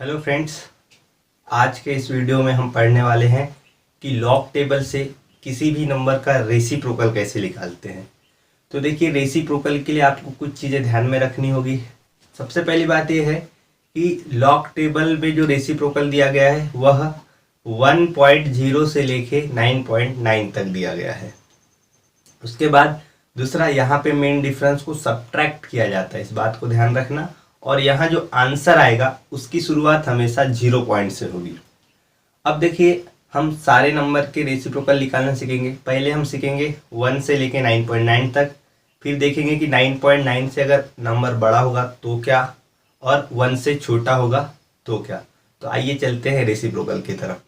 Hello friends, आज के इस वीडियो में हम पढ़ने वाले हैं कि लॉग टेबल से किसी भी नंबर का रेसिप्रोकल कैसे निकालते हैं। तो देखिए, रेसिप्रोकल के लिए आपको कुछ चीज़ें ध्यान में रखनी होगी। सबसे पहली बात यह है कि लॉग टेबल में जो रेसिप्रोकल दिया गया है वह 1.0 से लेके 9.9 तक दिया गया है। उसके बाद दूसरा, यहाँ पे मेन डिफरेंस को सब्ट्रैक्ट किया जाता है, इस बात को ध्यान रखना। और यहाँ जो आंसर आएगा उसकी शुरुआत हमेशा 0 पॉइंट से होगी। अब देखिए, हम सारे नंबर के रेसिप्रोकल निकालना सीखेंगे। पहले हम सीखेंगे 1 से लेके 9.9 तक, फिर देखेंगे कि 9.9 से अगर नंबर बड़ा होगा तो क्या, और 1 से छोटा होगा तो क्या। तो आइए चलते हैं रेसिप्रोकल की तरफ।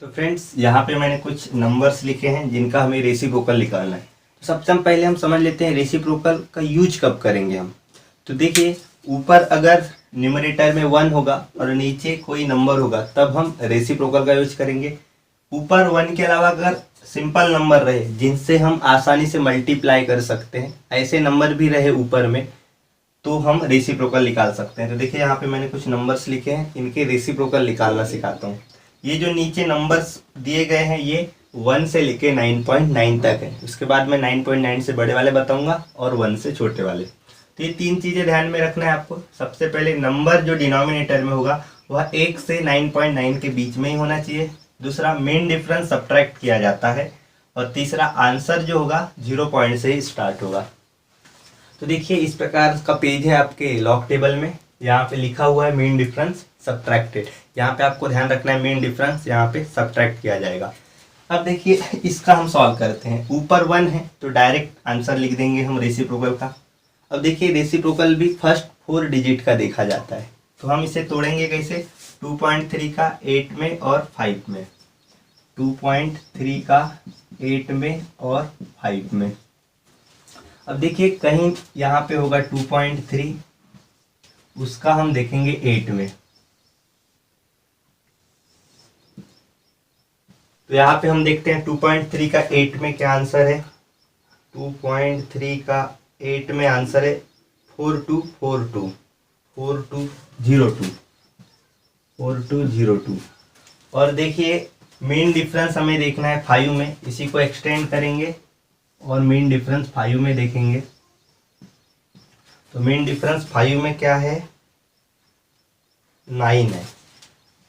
तो फ्रेंड्स, यहाँ पे मैंने कुछ नंबर्स लिखे हैं जिनका हमें रेसिप्रोकल निकालना है। तो सबसे पहले हम समझ लेते हैं रेसिप्रोकल का यूज कब करेंगे हम। तो देखिए, ऊपर अगर न्यूमरेटर में 1 होगा और नीचे कोई नंबर होगा तब हम रेसिप्रोकल का यूज करेंगे। ऊपर 1 के अलावा अगर सिंपल नंबर रहे जिनसे हम आसानी से मल्टीप्लाई कर सकते हैं, ऐसे नंबर भी रहे ऊपर में, तो हम रेसिप्रोकल निकाल सकते हैं। तो देखिए, यहाँ पे मैंने कुछ नंबर्स लिखे हैं, इनके रेसिप्रोकल निकालना सिखाता हूँ। ये जो नीचे नंबर्स दिए गए हैं ये 1 से लेके 9.9 तक है। उसके बाद मैं 9.9 से बड़े वाले बताऊंगा और 1 से छोटे वाले। तो ये 3 चीज़ें ध्यान में रखना है आपको। सबसे पहले, नंबर जो डिनोमिनेटर में होगा वह 1 से 9.9 के बीच में ही होना चाहिए। दूसरा, मेन डिफरेंस सब्ट्रैक्ट किया जाता है। और तीसरा, आंसर जो होगा 0 पॉइंट से ही स्टार्ट होगा। तो देखिए, इस प्रकार का पेज है आपके लॉग टेबल में। यहाँ पे लिखा हुआ है मेन डिफरेंस सब्ट्रैक्टेड। यहाँ पे आपको ध्यान रखना है मेन डिफरेंस यहाँ पे सब्ट्रैक्ट किया जाएगा। अब देखिए, इसका हम सॉल्व करते हैं। ऊपर 1 है तो डायरेक्ट आंसर लिख देंगे हम रेसिप्रोकल का। अब देखिए, रेसिप्रोकल भी फर्स्ट 4 डिजिट का देखा जाता है, तो हम इसे तोड़ेंगे कैसे। 2.3 का 8 में और 5 में, 2.3 का 8 में और 5 में। अब देखिए, कहीं यहाँ पे होगा 2.3, उसका हम देखेंगे 8 में। तो यहाँ पे हम देखते हैं 2.3 का 8 में क्या आंसर है। 2.3 का 8 में आंसर है 4242, 4202, 4202। और देखिए, मेन डिफरेंस हमें देखना है 5 में, इसी को एक्सटेंड करेंगे और मेन डिफरेंस 5 में देखेंगे। तो मेन डिफरेंस 5 में क्या है, 9 है।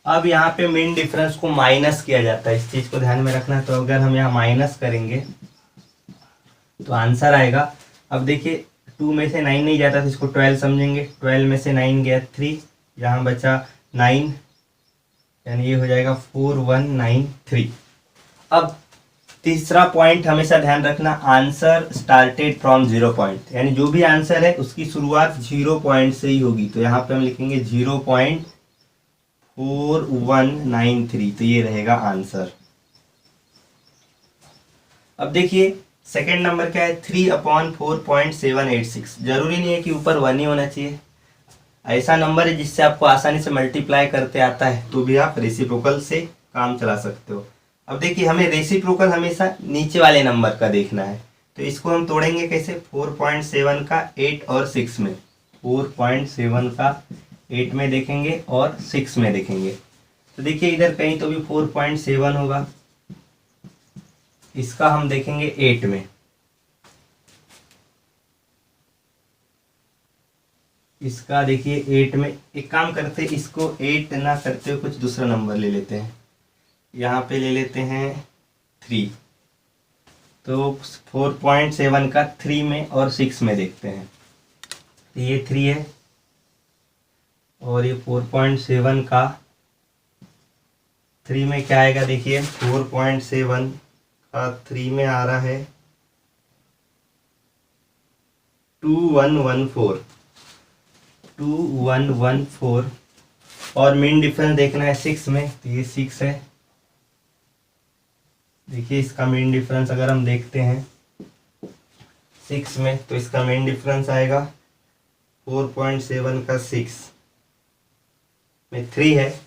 अब यहाँ पे मेन डिफरेंस को माइनस किया जाता है, इस चीज को ध्यान में रखना। तो अगर हम यहाँ माइनस करेंगे तो आंसर आएगा। अब देखिए, 2 में से 9 नहीं जाता तो इसको 12 समझेंगे। 12 में से 9 गया 3, यहाँ बचा 9, यानी ये हो जाएगा 4193। अब तीसरा पॉइंट हमेशा ध्यान रखना, आंसर स्टार्टेड फ्रॉम 0 पॉइंट, यानी जो भी आंसर है उसकी शुरुआत 0 पॉइंट से ही होगी। तो यहाँ पे हम लिखेंगे 0.4193, तो ये रहेगा आंसर। अब देखिए, सेकेंड नंबर क्या है, 3/4.786। जरूरी नहीं है कि ऊपर 1 ही होना चाहिए। ऐसा नंबर है जिससे आपको आसानी से मल्टीप्लाई करते आता है तो भी आप रेसिप्रोकल से काम चला सकते हो। अब देखिए, हमें रेसिप्रोकल हमेशा नीचे वाले नंबर का देखना है, तो इसको हम तोड़ेंगे कैसे। 4.7 का 8 और 6 में, 4.7 का 8 में देखेंगे और 6 में देखेंगे। तो देखिए, इधर कहीं तो भी 4.7 होगा, इसका हम देखेंगे 8 में, इसका देखिए 8 में। एक काम करते हैं, इसको 8 ना करते हुए कुछ दूसरा नंबर ले लेते हैं। यहाँ पे ले लेते हैं 3। तो 4.7 का 3 में और 6 में देखते हैं। तो ये 3 है और ये 4.7 का 3 में क्या आएगा। देखिए, 4.7 का 3 में आ रहा है 2114, 2114। और मेन डिफरेंस देखना है 6 में, तो ये 6 है। देखिए, इसका मेन डिफरेंस अगर हम देखते हैं 6 में, तो इसका मेन डिफरेंस आएगा 4.7 का 6 में 3 है।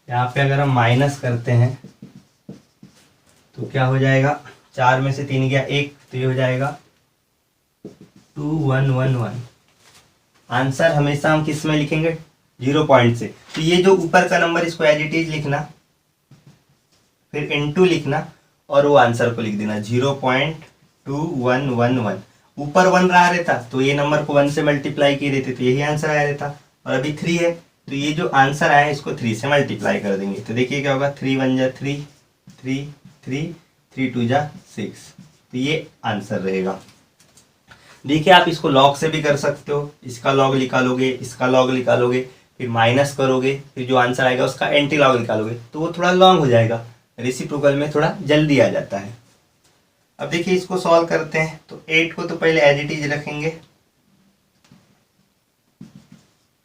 यहाँ पे अगर हम माइनस करते हैं तो क्या हो जाएगा, 4 में से 3 गया 1, तो ये हो जाएगा 2111। आंसर हमेशा हम किस में लिखेंगे, 0 पॉइंट से। तो ये जो ऊपर का नंबर इसको एज इट इज लिखना, फिर इनटू लिखना और वो आंसर को लिख देना 0.2111। ऊपर 1 रहा रहता तो ये नंबर को 1 से मल्टीप्लाई किए देते तो यही आंसर आया रहता, और अभी 3 है तो ये जो आंसर आया है इसको 3 से मल्टीप्लाई कर देंगे। तो देखिए क्या होगा, 3 1 जा 3, 3 3, 3 2 जा 6, तो ये आंसर रहेगा। देखिए आप इसको लॉग से भी कर सकते हो, इसका लॉग निकालोगे, इसका लॉग निकालोगे, फिर माइनस करोगे, फिर जो आंसर आएगा उसका एंटी लॉग निकालोगे तो वो थोड़ा लॉन्ग हो जाएगा। रेसिप्रोकल में थोड़ा जल्दी आ जाता है। अब देखिए इसको सॉल्व करते हैं। तो 8 को तो पहले एज इट इज रखेंगे,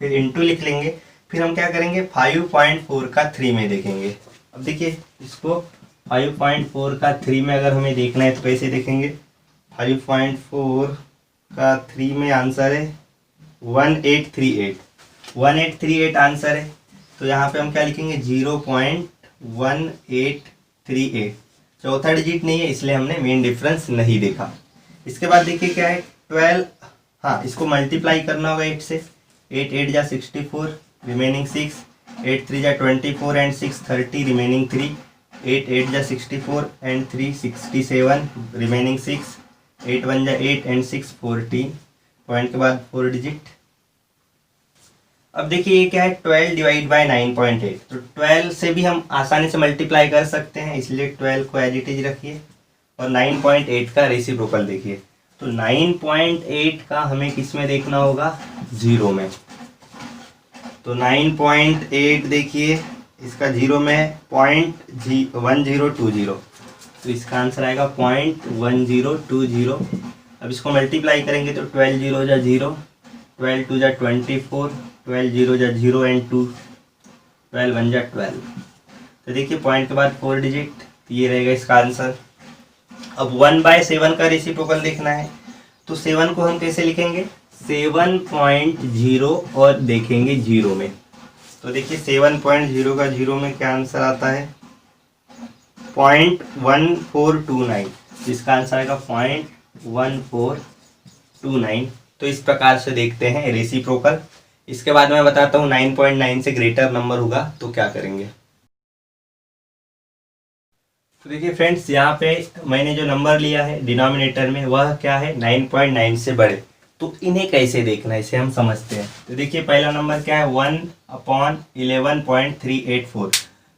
फिर इनटू लिख लेंगे, फिर हम क्या करेंगे 5.4 का 3 में देखेंगे। अब देखिए इसको 5.4 का 3 में अगर हमें देखना है तो कैसे देखेंगे, 5.4 का 3 में आंसर है 1838, 1838 आंसर है। तो यहाँ पे हम क्या लिखेंगे 0.1838, चौथा डिजिट नहीं है इसलिए हमने मेन डिफरेंस नहीं देखा। इसके बाद देखिए क्या है 12, हाँ इसको मल्टीप्लाई करना होगा 8 से, 8 8 जा 64 रिमेनिंग 6, 8 3 जा 24 एंड 6 30 रिमेनिंग 3, 8 8 जा 64 एंड 3 67 रिमेनिंग 6, 8 1 जा 8 एंड 6 14, पॉइंट के बाद 4 डिजिट। अब देखिए ये क्या है 12 डिवाइड बाय 9.8, तो 12 से भी हम आसानी से मल्टीप्लाई कर सकते हैं इसलिए 12 को एज इट इज रखिए और 9.8 का रेसिप्रोकल देखिए। तो 9.8 का हमें किस में देखना होगा, 0 में। तो 9.8 देखिए इसका 0 में 0.1020, तो इसका आंसर आएगा 0.1020। अब इसको मल्टीप्लाई करेंगे तो 12 0 जा 0, 12 2 जा 24, 12 0 जा 0 एंड 2, 12 1 जा 12। तो देखिए पॉइंट के बाद 4 डिजिट, तो ये रहेगा इसका आंसर। अब 1/7 का रेसिप्रोकल देखना है, तो 7 को हम कैसे लिखेंगे 7.0 और देखेंगे 0 में। तो देखिए 7.0 का 0 में क्या आंसर आता है 0.1429, जिसका आंसर आएगा 0.1429। तो इस प्रकार से देखते हैं रेसिप्रोकल। इसके बाद मैं बताता हूँ 9.9 से ग्रेटर नंबर होगा तो क्या करेंगे। तो देखिए फ्रेंड्स यहाँ पे मैंने जो नंबर लिया है डिनोमिनेटर में वह क्या है 9.9 से बड़े, तो इन्हें कैसे देखना है इसे हम समझते हैं। तो देखिए पहला नंबर क्या है 1/11.384।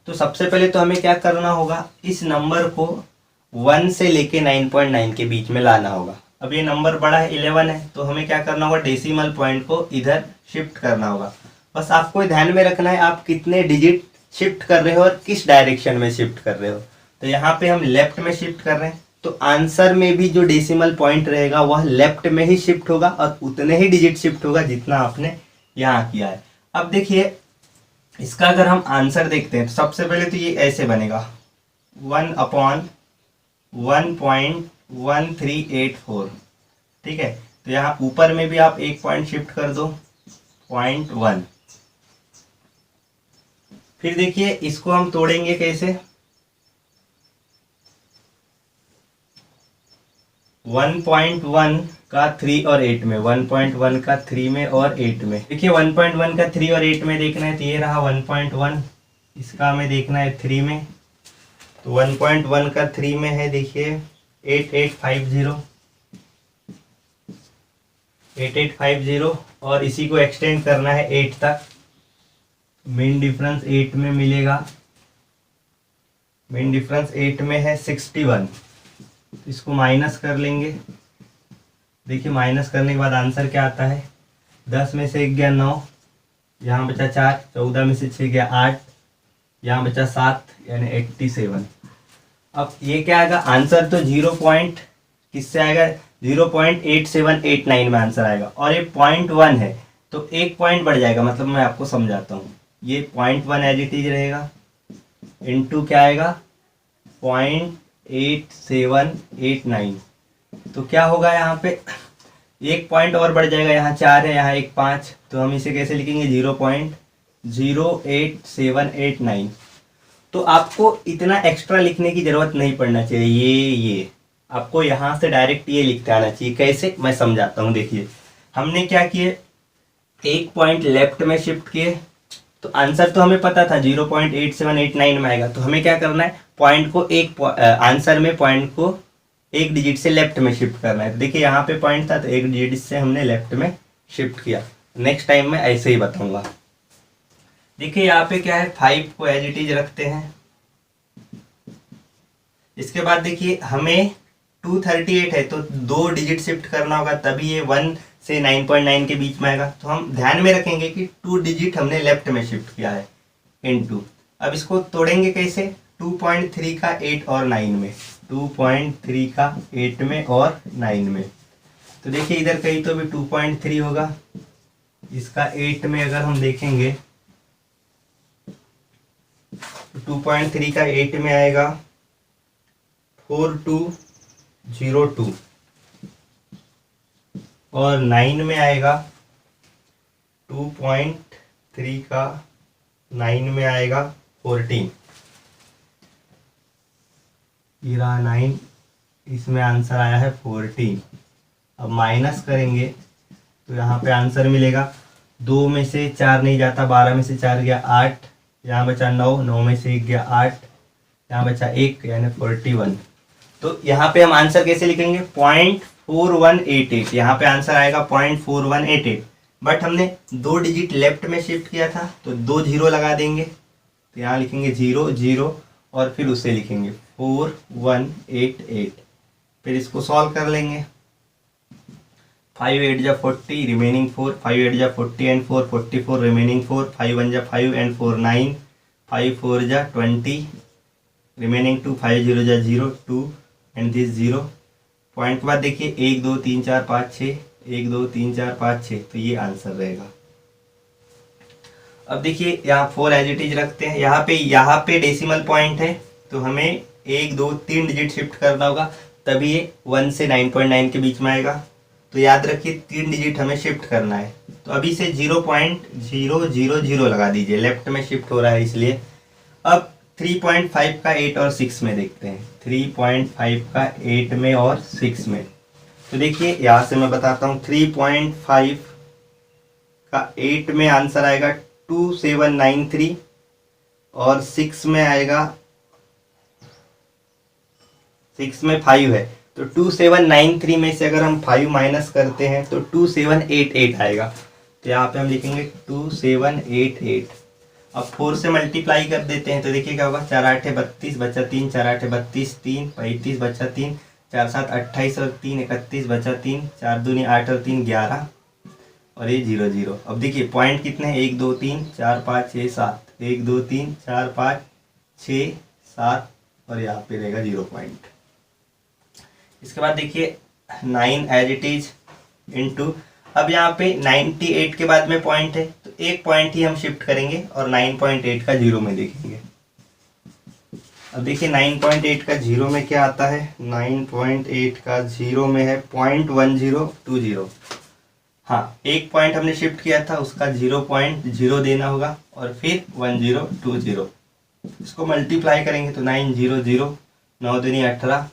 तो सबसे पहले तो हमें क्या करना होगा, इस नंबर को 1 से लेके 9.9 के बीच में लाना होगा। अब ये नंबर बड़ा है 11 है तो हमें क्या करना होगा डेसिमल पॉइंट को इधर शिफ्ट करना होगा। बस आपको ध्यान में रखना है आप कितने डिजिट शिफ्ट कर रहे हो और किस डायरेक्शन में शिफ्ट कर रहे हो। तो यहाँ पे हम लेफ्ट में शिफ्ट कर रहे हैं तो आंसर में भी जो डेसिमल पॉइंट रहेगा वह लेफ्ट में ही शिफ्ट होगा और उतने ही डिजिट शिफ्ट होगा जितना आपने यहाँ किया है। अब देखिए इसका अगर हम आंसर देखते हैं तो सबसे पहले तो ये ऐसे बनेगा 1/1.1384, ठीक है। तो यहाँ ऊपर में भी आप एक पॉइंट शिफ्ट कर दो 0.1। फिर देखिए इसको हम तोड़ेंगे कैसे 1.1 का 3 और 8 में, 1.1 का 3 में और 8 में। देखिए 1.1 का 3 और 8 में देखना है तो ये रहा 1.1, इसका हमें देखना है 3 में। तो 1.1 का 3 में है देखिए 8850 और इसी को एक्सटेंड करना है 8 तक। मेन डिफरेंस 8 में मिलेगा, मेन डिफरेंस 8 में है 61। इसको माइनस कर लेंगे, देखिए माइनस करने के बाद आंसर क्या आता है 10 में से 1 गया 9, यहाँ बचा 4, 14 में से 6 गया 8, यहाँ बचा 7 यानी 87। अब ये क्या आएगा आंसर तो 0 पॉइंट किससे आएगा 0.8789 में आंसर आएगा और ये 0.1 है तो एक पॉइंट बढ़ जाएगा। मतलब मैं आपको समझाता हूँ, ये 0.1 एज इट इज रहेगा इनटू क्या आएगा 0.8789। तो क्या होगा यहाँ पे एक पॉइंट और बढ़ जाएगा, यहाँ 4 है यहाँ एक 5, तो हम इसे कैसे लिखेंगे 0.08789। तो आपको इतना एक्स्ट्रा लिखने की जरूरत नहीं पड़ना चाहिए, ये आपको यहाँ से डायरेक्ट ये लिखते आना चाहिए। कैसे मैं समझाता हूँ। देखिए हमने क्या किए एक पॉइंट लेफ्ट में शिफ्ट किए तो आंसर तो हमें पता था 0.8789 में आएगा। तो हमें क्या करना है, पॉइंट को आंसर में पॉइंट को एक डिजिट से लेफ्ट में शिफ्ट करना है। तो देखिए यहाँ पे पॉइंट था तो एक डिजिट से हमने लेफ्ट में शिफ्ट किया। नेक्स्ट टाइम मैं ऐसे ही बताऊंगा। देखिए यहाँ पे क्या है, 5 को एज इट इज रखते हैं। इसके बाद देखिए हमें 238 है तो 2 डिजिट शिफ्ट करना होगा, तभी ये 1 से 9.9 के बीच में आएगा। तो हम ध्यान में रखेंगे कि 2 डिजिट हमने लेफ्ट में शिफ्ट किया है इनटू। अब इसको तोड़ेंगे कैसे, 2.3 का 8 और 9 में, 2.3 का 8 में और 9 में। तो देखिए इधर कहीं तो भी 2.3 होगा, इसका 8 में अगर हम देखेंगे तो 2.3 का 8 में आएगा 4202 और 9 में आएगा 2.3 का 9 में आएगा 14। ये रहा 9, इसमें आंसर आया है 14। अब माइनस करेंगे तो यहाँ पे आंसर मिलेगा 2 में से 4 नहीं जाता, 12 में से 4 गया 8, यहाँ बचा 9, 9 में से 1 गया 8, यहाँ बचा 1 यानी 41। तो यहाँ पे हम आंसर कैसे लिखेंगे, 0.4188, यहाँ पे आंसर आएगा 0.4188। बट हमने 2 डिजिट लेफ्ट में शिफ्ट किया था तो 2 जीरो लगा देंगे, तो यहाँ लिखेंगे 0 0 और फिर उसे लिखेंगे 4188। फिर इसको सॉल्व कर लेंगे, 5 8 जा 40 रिमेनिंग 4, 5 8 जा 40 एंड 4 44 रिमेनिंग 4, 5 1 जा 5 एंड 4 9, 5 4 जा 20 रिमेनिंग 2, 5 0 जा 0 2 एंड दिस 0। पॉइंट के बाद देखिए 1 2 3 4 5 6, 1 2 3 4 5 6, तो ये आंसर रहेगा। अब देखिए यहाँ 4 एज इट इज रखते हैं। यहाँ पे डेसिमल पॉइंट है तो हमें 1 2 3 डिजिट शिफ्ट करना होगा, तभी ये 1 से 9.9 के बीच में आएगा। तो याद रखिए 3 डिजिट हमें शिफ्ट करना है। तो अभी से 0.000 लगा दीजिए, लेफ्ट में शिफ्ट हो रहा है इसलिए। अब 3.5 का 8 और 6 में देखते हैं, 3.5 का 8 में और 6 में। तो देखिए यहाँ से मैं बताता हूँ, 3.5 का 8 में आंसर आएगा 2793 और 6 में आएगा, 6 में 5 है तो 2793 में से अगर हम 5 माइनस करते हैं तो 2788 आएगा। तो यहाँ पे हम लिखेंगे 2788। अब 4 से मल्टीप्लाई कर देते हैं तो देखिए क्या होगा, 4 8 32 बचा 3, 4 8 32 3 35 बचा 3, 4 7 28 और 3 31 बचा 3, 4 दूनी 8 और 3 11 और ये 0 0। अब देखिए पॉइंट कितने हैं, 1 2 3 4 5 6 7, 1 2 3 4 5 6 7 और यहाँ पे रहेगा 0 पॉइंट। इसके बाद देखिए 9 एज इट इज इनटू। अब यहाँ पे 98 के बाद में पॉइंट है तो एक पॉइंट ही हम शिफ्ट करेंगे और 9.8 का 0 में देखेंगे। अब देखिए 9.8 का 0 में क्या आता है, 9.8 का 0 में है 0.1020। हाँ, एक पॉइंट हमने शिफ्ट किया था उसका 0.0 देना होगा और फिर 1020। इसको मल्टीप्लाई करेंगे तो 900, 9 दूनी 18,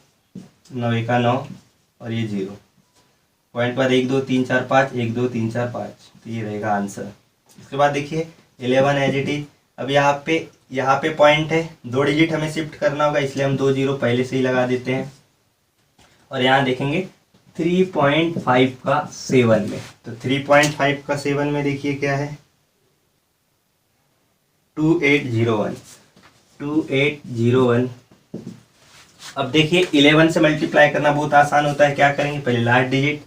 9 एका 9 और ये 0। पॉइंट पर 1 2 3 4 5, 1 2 3 4 5, तो ये रहेगा आंसर। इसके बाद देखिए 11 एज इट इज। अब यहाँ पे पॉइंट है, 2 डिजिट हमें शिफ्ट करना होगा इसलिए हम 2 0 पहले से ही लगा देते हैं। और यहाँ देखेंगे 3.5 का 7 में, तो 3.5 का 7 में देखिए क्या है, 2801। अब देखिए 11 से मल्टीप्लाई करना बहुत आसान होता है। क्या करेंगे, पहले लास्ट डिजिट,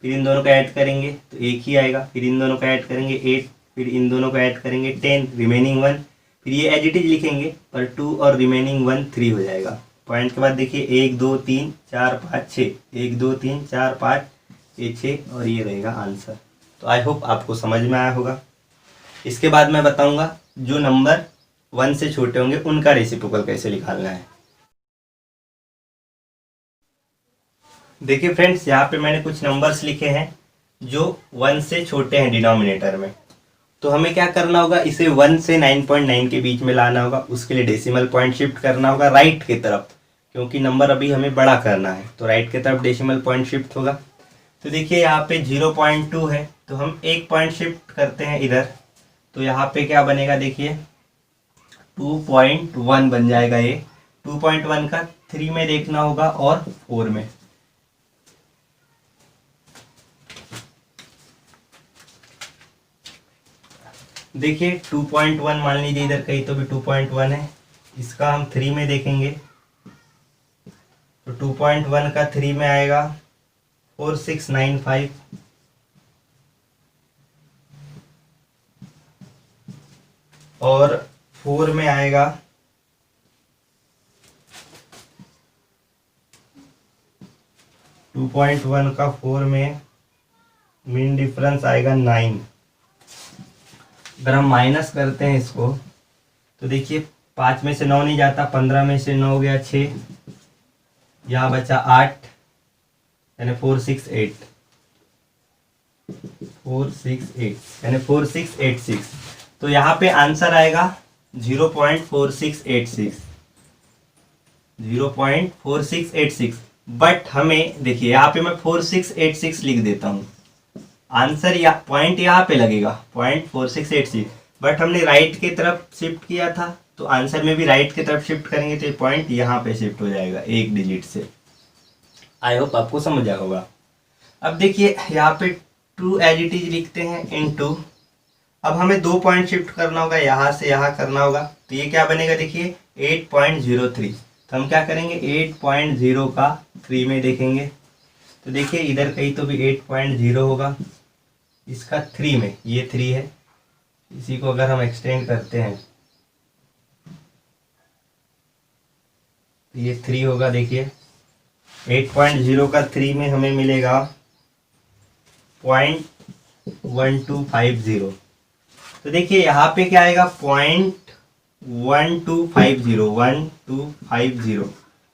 फिर इन दोनों का ऐड करेंगे तो 1 ही आएगा, फिर इन दोनों का ऐड करेंगे 8, फिर इन दोनों का ऐड करेंगे 10, रिमेनिंग 1, फिर ये एज इट इज लिखेंगे पर 2 और रिमेनिंग 1 3 हो जाएगा। पॉइंट के बाद देखिए 1 2 3 4 5 6, 1 2 3 4 5 ये 6 और ये रहेगा आंसर। तो आई होप आपको समझ में आया होगा। इसके बाद मैं बताऊंगा जो नंबर 1 से छोटे होंगे उनका रेसिप्रोकल कैसे निकालना है। देखिए फ्रेंड्स, यहाँ पे मैंने कुछ नंबर्स लिखे हैं जो 1 से छोटे हैं डिनोमिनेटर में। तो हमें क्या करना होगा, इसे 1 से 9.9 के बीच में लाना होगा। उसके लिए डेसिमल पॉइंट शिफ्ट करना होगा राइट की तरफ, क्योंकि नंबर अभी हमें बड़ा करना है तो राइट की तरफ डेसिमल पॉइंट शिफ्ट होगा। तो देखिए यहाँ पे 0.2 है तो हम एक पॉइंट शिफ्ट करते हैं इधर, तो यहाँ पे क्या बनेगा देखिए 2.1 बन जाएगा। ये 2.1 का 3 में देखना होगा और 4 में। देखिए 2.1 मान लीजिए इधर कहीं तो भी 2.1 है, इसका हम 3 में देखेंगे तो 2.1 का 3 में आएगा 4695 और 4 में आएगा 2.1 का 4 में मीन डिफरेंस आएगा 9। अगर हम माइनस करते हैं इसको तो देखिए 5 में से 9 नहीं जाता, 15 में से 9 गया 6, यहाँ बचा 8 यानी 468 यानी 4686। तो यहाँ पे आंसर आएगा 0.4686। बट हमें देखिए यहाँ पे मैं 4686 लिख देता हूँ, आंसर या पॉइंट यहाँ पे लगेगा 0.4686, बट हमने राइट की तरफ शिफ्ट किया था तो आंसर में भी राइट की तरफ शिफ्ट करेंगे तो ये पॉइंट यहाँ पे शिफ्ट हो जाएगा एक डिजिट से। आई होप आपको समझ आया होगा। अब देखिए यहाँ पे 2 एज इट इज लिखते हैं इनटू, अब हमें 2 पॉइंट शिफ्ट करना होगा, यहाँ से यहाँ करना होगा, तो ये क्या बनेगा देखिए 8.03। तो हम क्या करेंगे 8.0 का 3 में देखेंगे, तो देखिए इधर कहीं तो भी 8.0 होगा, इसका 3 में ये 3 है, इसी को अगर हम एक्सटेंड करते हैं तो ये 3 होगा। देखिए 8.0 का 3 में हमें मिलेगा 0.1250। तो देखिए यहाँ पे क्या आएगा 0.1250,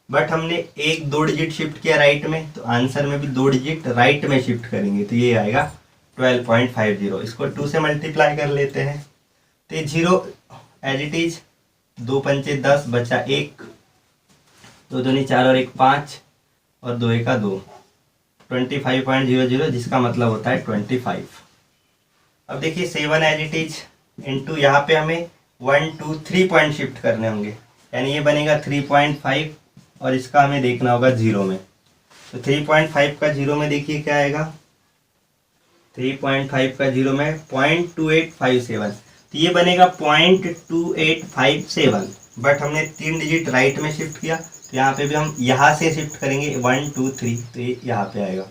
बट हमने एक 2 डिजिट शिफ्ट किया राइट में, तो आंसर में भी 2 डिजिट राइट में शिफ्ट करेंगे तो ये आएगा 12.50। इसको 2 से मल्टीप्लाई कर लेते हैं तो ये 0 एज इट इज, 2 पंचे 10 बचा 1, 2 दूनी 4 और 1 5 और 2 1 2, 25.00 जिसका मतलब होता है 25। अब देखिए 7 एज इट इज इंटू, यहाँ पे हमें 1 2 3 पॉइंट शिफ्ट करने होंगे, यानी ये बनेगा 3.5 और इसका हमें देखना होगा 0 में। तो 3.5 का 0 में देखिए क्या आएगा, 3.5 का 0 में 0.2857, तो ये बनेगा 0.2857, बट हमने 3 डिजिट राइट में शिफ्ट किया तो यहाँ पे भी हम यहाँ से शिफ्ट करेंगे 1 2 3, तो ये यहाँ पे आएगा।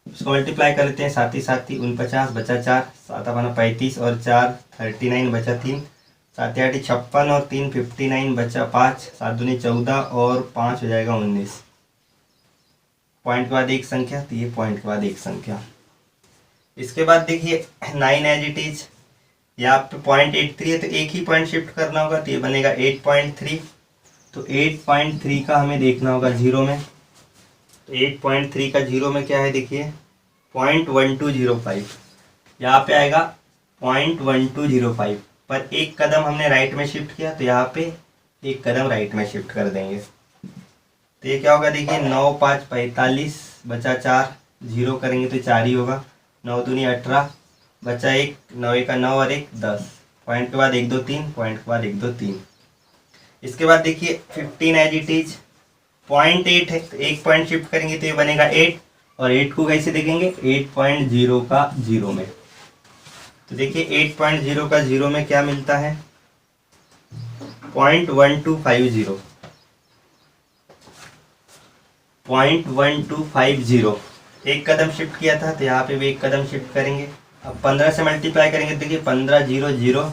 इसको मल्टीप्लाई कर लेते हैं, 7 7 49 बचा 4, 7 35 और 4 39 बचा 3, 7 8 56 और 3 59 बचा 5, 7 दूनी 14 और 5 हो जाएगा 19। पॉइंट के बाद एक संख्या, तो ये पॉइंट के बाद एक संख्या। इसके बाद देखिए 9 एज इट इज, यहाँ पे 0.83 है तो एक ही पॉइंट शिफ्ट करना होगा, तो ये बनेगा 8.3। तो 8.3 का हमें देखना होगा 0 में, तो 8.3 का 0 में क्या है देखिए 0.1205, यहाँ पे आएगा 0.1205, पर एक कदम हमने राइट में शिफ्ट किया तो यहाँ पे एक कदम राइट में शिफ्ट कर देंगे, तो ये क्या होगा देखिए 9 5 45 बचा 4, 0 करेंगे तो 4 ही होगा, 9 दूनी 18 बचा 1, 9 1 9 और 1 10, पॉइंट के बाद 1 2 3, पॉइंट के बाद 1 2 3। इसके बाद देखिए 15 एज इट इज, 0.8 है तो एक पॉइंट शिफ्ट करेंगे तो ये बनेगा 8, और 8 को कैसे देखेंगे 8.0 का 0 में, तो देखिए 8.0 का 0 में क्या मिलता है 0.1250, 0.1250, एक कदम शिफ्ट किया था तो यहाँ पे भी एक कदम शिफ्ट करेंगे। अब 15 से मल्टीप्लाई करेंगे, देखिए 15 0 0,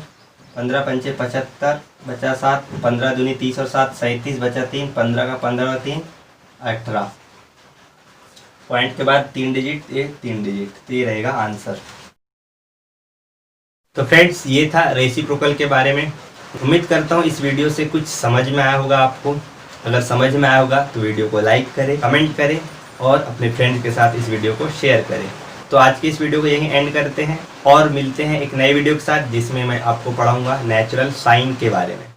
15 पंचे 75 बचा 7, 15 दूनी 30 और 7 37 बचा 3, 15 का 15 और 3 18, पॉइंट के बाद 3 डिजिट, ये 3 डिजिट, तो ये रहेगा आंसर। तो फ्रेंड्स ये था रेसिप्रोकल के बारे में। उम्मीद करता हूँ इस वीडियो से कुछ समझ में आया होगा आपको। अगर समझ में आया होगा तो वीडियो को लाइक करें, कमेंट करें और अपने फ्रेंड्स के साथ इस वीडियो को शेयर करें। तो आज की इस वीडियो को यहीं एंड करते हैं और मिलते हैं एक नए वीडियो के साथ, जिसमें मैं आपको पढ़ाऊंगा नेचुरल साइन के बारे में।